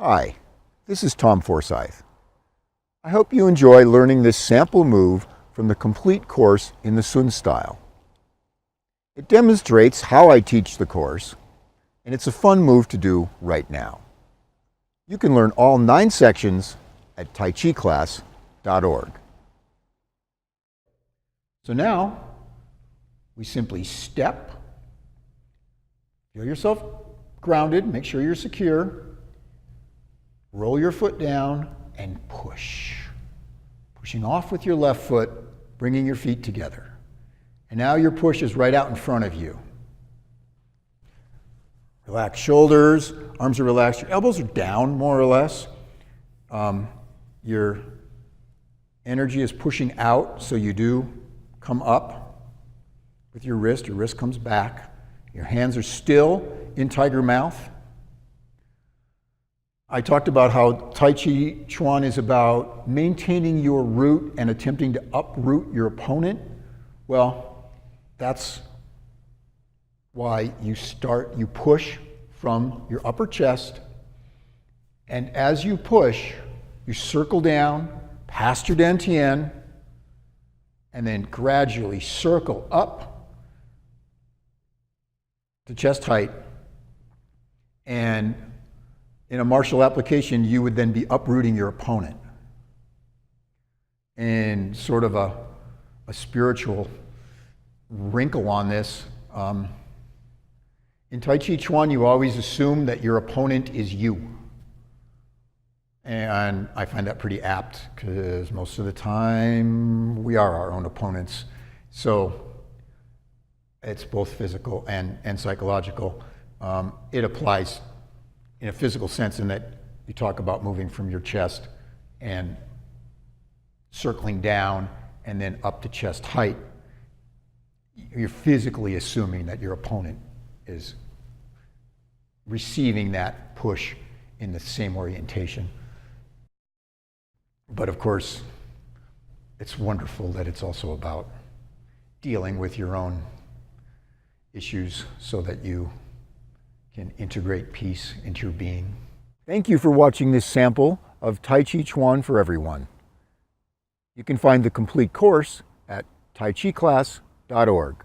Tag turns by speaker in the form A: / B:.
A: Hi, this is Tom Forsyth. I hope you enjoy learning this sample move from the complete course in the Sun style. It demonstrates how I teach the course, and it's a fun move to do right now. You can learn all 9 sections at taichiclass.org. So now, we simply step, feel yourself grounded, make sure you're secure, roll your foot down, and push. Pushing off with your left foot, bringing your feet together. And now your push is right out in front of you. Relax shoulders, arms are relaxed, your elbows are down more or less. Your energy is pushing out, so you do come up with your wrist comes back. Your hands are still in tiger mouth. I talked about how Tai Chi Chuan is about maintaining your root and attempting to uproot your opponent. Well, that's why you push from your upper chest, and as you push, you circle down past your dantian, and then gradually circle up to chest height. And in a martial application, you would then be uprooting your opponent. And sort of a spiritual wrinkle on this. In Tai Chi Chuan, you always assume that your opponent is you. And I find that pretty apt, because most of the time we are our own opponents. So it's both physical and psychological. It applies in a physical sense in that you talk about moving from your chest and circling down and then up to chest height. You're physically assuming that your opponent is receiving that push in the same orientation. But of course, it's wonderful that it's also about dealing with your own issues so that you can integrate peace into your being. Thank you for watching this sample of Tai Chi Chuan for Everyone. You can find the complete course at taichiclass.org.